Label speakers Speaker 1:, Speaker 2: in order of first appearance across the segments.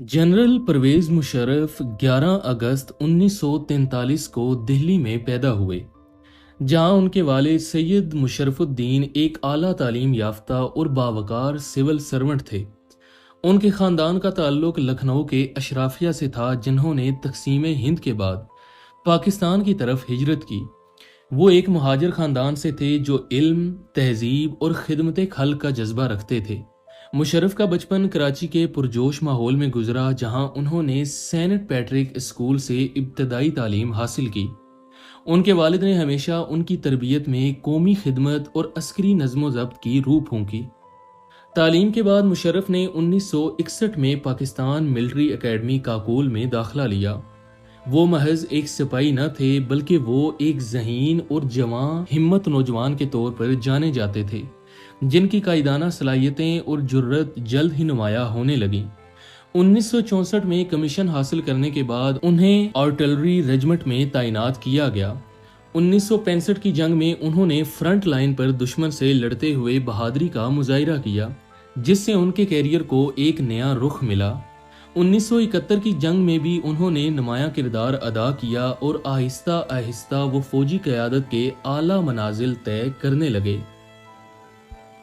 Speaker 1: General Parvez Musharraf 11 अगस्त 1943 को दिल्ली में पैदा हुए, जहां उनके वालिद सैयद मुशर्रफुद्दीन एक आला तालीम याफ्ता और बावकार सिविल सर्वेंट थे। उनके ख़ानदान का ताल्लुक लखनऊ के अशराफिया से था, जिन्होंने तकसीम हिंद के बाद पाकिस्तान की तरफ हिजरत की। वो एक मुहाजिर ख़ानदान से थे जो इल्म, तहजीब और खिदमत खल्क का जज्बा रखते थे। मुशर्रफ का बचपन कराची के पुरजोश माहौल में गुजरा, जहां उन्होंने सेंट पैट्रिक स्कूल से इब्तदाई तालीम हासिल की। उनके वालिद ने हमेशा उनकी तरबियत में कौमी खिदमत और अस्करी नज़्म ज़ब्त की रूह फूंकी। तालीम के बाद मुशर्रफ ने 1961 में पाकिस्तान मिलिट्री एकेडमी काकोल में दाखिला लिया। वो महज एक सिपाही न थे, बल्कि वो एक ज़हीन और जवां हिम्मत नौजवान के तौर पर जाने जाते थे, जिनकी कायदाना सलाहियतें और जुर्रत जल्द ही नुमाया होने लगीं। 1964 में कमीशन हासिल करने के बाद उन्हें आर्टिलरी रेजिमेंट में तैनात किया गया। 1965 की जंग में उन्होंने फ्रंट लाइन पर दुश्मन से लड़ते हुए बहादुरी का मुजाहिरा किया, जिससे उनके कैरियर को एक नया रुख मिला। 1971 की जंग में भी उन्होंने नुमाया किरदार अदा किया और आहिस्ता आहिस्ता वो फौजी क़यादत के आला मनाजिल तय करने लगे।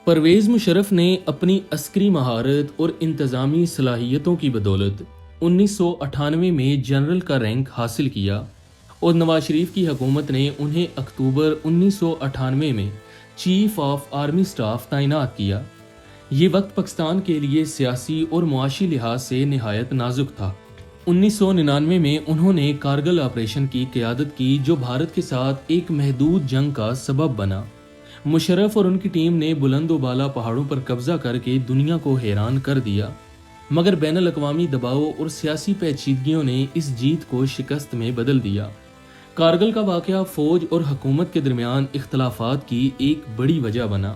Speaker 1: परवेज़ मुशर्रफ ने अपनी अस्करी महारत और इंतज़ामी सलाहियतों की बदौलत 1998 में जनरल का रैंक हासिल किया और नवाज शरीफ की हुकूमत ने उन्हें अक्टूबर 1998 में चीफ ऑफ आर्मी स्टाफ तैनात किया। ये वक्त पाकिस्तान के लिए सियासी और मुआशी लिहाज से निहायत नाजुक था। 1999 में उन्होंने कारगिल ऑपरेशन की क़यादत की, जो भारत के साथ एक महदूद जंग का सबब बना। मुशर्रफ और उनकी टीम ने बुलंद-ओ-बाला पहाड़ों पर कब्जा करके दुनिया को हैरान कर दिया, मगर बैनुल अक़वामी दबाव और सियासी पेचीदगियों ने इस जीत को शिकस्त में बदल दिया। कारगिल का वाक़या फ़ौज और हुकूमत के दरमियान इख्तलाफात की एक बड़ी वजह बना।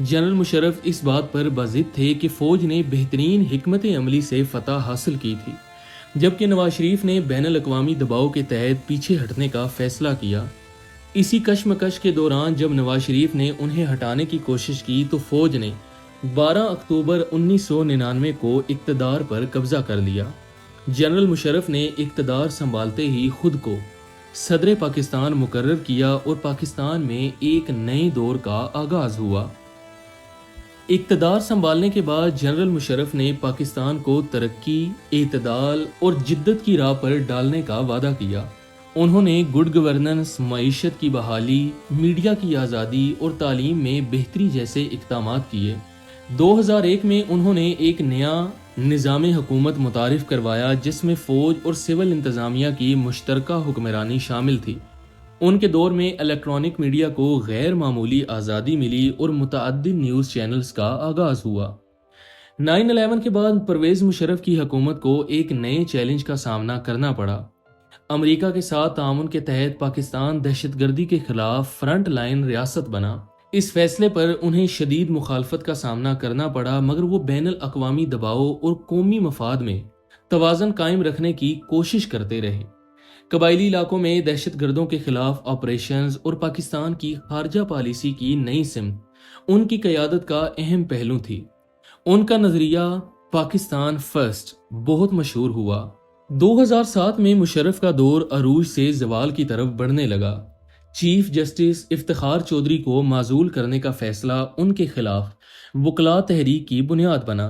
Speaker 1: जनरल मुशर्रफ इस बात पर बाज़िद थे कि फ़ौज ने बेहतरीन हिकमत अमली से फतह हासिल की थी, जबकि नवाज शरीफ ने बैनुल अक़वामी दबाव के तहत पीछे हटने का फ़ैसला किया। इसी कशमकश के दौरान जब नवाज शरीफ ने उन्हें हटाने की कोशिश की, तो फ़ौज ने 12 अक्टूबर 1999 को इक़्तिदार पर कब्ज़ा कर लिया। जनरल मुशर्रफ ने इक़्तिदार संभालते ही खुद को सदर पाकिस्तान मुकर्रर किया और पाकिस्तान में एक नए दौर का आगाज़ हुआ। इक़्तिदार संभालने के बाद जनरल मुशर्रफ ने पाकिस्तान को तरक्की, एतदाल और जिद्दत की राह पर डालने का वादा किया। उन्होंने गुड गवर्नेंस, मईशत की बहाली, मीडिया की आज़ादी और तालीम में बेहतरी जैसे इक़दामात किए। 2001 में उन्होंने एक नया निज़ाम हुकूमत मुतारिफ करवाया, जिसमें फ़ौज और सिविल इंतज़ामिया की मुश्तरका हुक्मरानी शामिल थी। उनके दौर में इलेक्ट्रॉनिक मीडिया को गैर मामूली आज़ादी मिली और मुतअद्दिद न्यूज़ चैनल्स का आगाज़ हुआ। 9/11 के बाद परवेज़ मुशर्रफ की हुकूमत को एक नए चैलेंज का सामना करना पड़ा। अमेरिका के साथ ताउन के तहत पाकिस्तान दहशतगर्दी के खिलाफ फ्रंट लाइन रियासत बना। इस फैसले पर उन्हें शदीद मुखालफत का सामना करना पड़ा, मगर वो बैनुल अक़वामी दबाव और कौमी मफाद में तवाज़न कायम रखने की कोशिश करते रहे। कबायली इलाकों में दहशतगर्दों के खिलाफ ऑपरेशंस और पाकिस्तान की खारजा पॉलिसी की नई सिमत उनकी क़यादत का अहम पहलू थी। उनका नज़रिया पाकिस्तान फर्स्ट बहुत मशहूर हुआ। 2007 में मुशर्रफ का दौर अरूज से ज़वाल की तरफ बढ़ने लगा। चीफ जस्टिस इफ्तिखार चौधरी को माजूल करने का फैसला उनके खिलाफ वकला तहरीक की बुनियाद बना।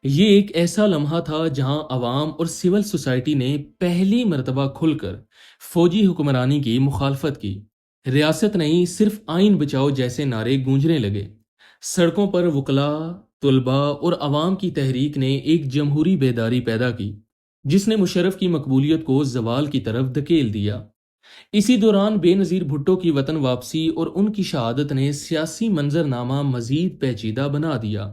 Speaker 1: ये एक ऐसा लम्हा था जहां अवाम और सिविल सोसाइटी ने पहली मरतबा खुलकर फौजी हुक्मरानी की मुखालफत की। रियासत नहीं, सिर्फ आइन बचाओ जैसे नारे गूंजने लगे। सड़कों पर वकला, तुलबा और अवाम की तहरीक ने एक जमहूरी बेदारी पैदा की, जिसने मुशर्रफ की मकबूलियत को ज़वाल की तरफ धकेल दिया। इसी दौरान बेनज़ीर भुट्टो की वतन वापसी और उनकी शहादत ने सियासी मंजरनामा मजीद पेचीदा बना दिया।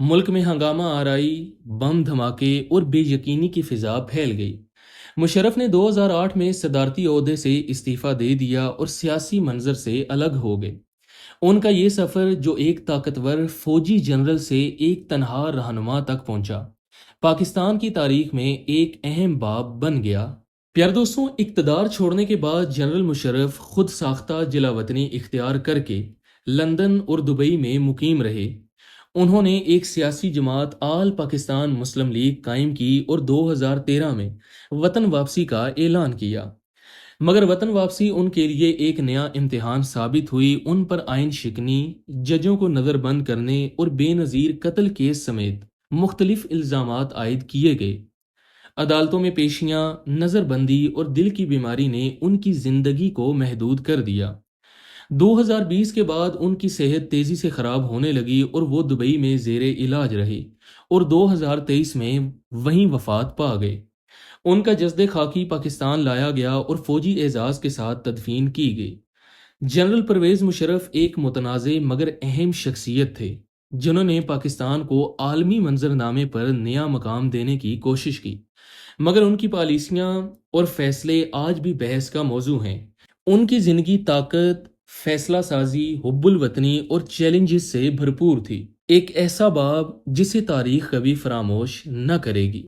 Speaker 1: मुल्क में हंगामा आराई, बम धमाके और बेयकीनी की फिजा फैल गई। मुशर्रफ ने 2008 में सदारती ओहदे से इस्तीफ़ा दे दिया और सियासी मंजर से अलग हो गए। उनका ये सफ़र, जो एक ताकतवर फौजी जनरल से एक तनहा रहनुमा तक पहुंचा, पाकिस्तान की तारीख में एक अहम बाब बन गया। प्यारे दोस्तों, इक़्तिदार छोड़ने के बाद जनरल मुशर्रफ खुद साख्ता जिला वतनी इख्तियार करके लंदन और दुबई में मुकीम रहे। انہوں نے ایک سیاسی جماعت آل پاکستان مسلم لیگ قائم کی اور 2013 میں وطن واپسی کا اعلان کیا، مگر وطن واپسی ان کے لیے ایک نیا امتحان ثابت ہوئی۔ ان پر آئین شکنی، ججوں کو نظر بند کرنے اور بے نظیر قتل کیس سمیت مختلف الزامات عائد کیے گئے۔ عدالتوں میں پیشیاں، نظر بندی اور دل کی بیماری نے ان کی زندگی کو محدود کر دیا۔ 2020 کے بعد ان کی صحت تیزی سے خراب ہونے لگی اور وہ دبئی میں زیر علاج رہے اور 2023 میں وہیں وفات پا گئے۔ ان کا جسد خاکی پاکستان لایا گیا اور فوجی اعزاز کے ساتھ تدفین کی گئی۔ جنرل پرویز مشرف ایک متنازع مگر اہم شخصیت تھے، جنہوں نے پاکستان کو عالمی منظرنامے پر نیا مقام دینے کی کوشش کی، مگر ان کی پالیسیاں اور فیصلے آج بھی بحث کا موضوع ہیں۔ ان کی زندگی طاقت، فیصلہ سازی، حب الوطنی اور چیلنجز سے بھرپور تھی، ایک ایسا باب جسے تاریخ کبھی فراموش نہ کرے گی۔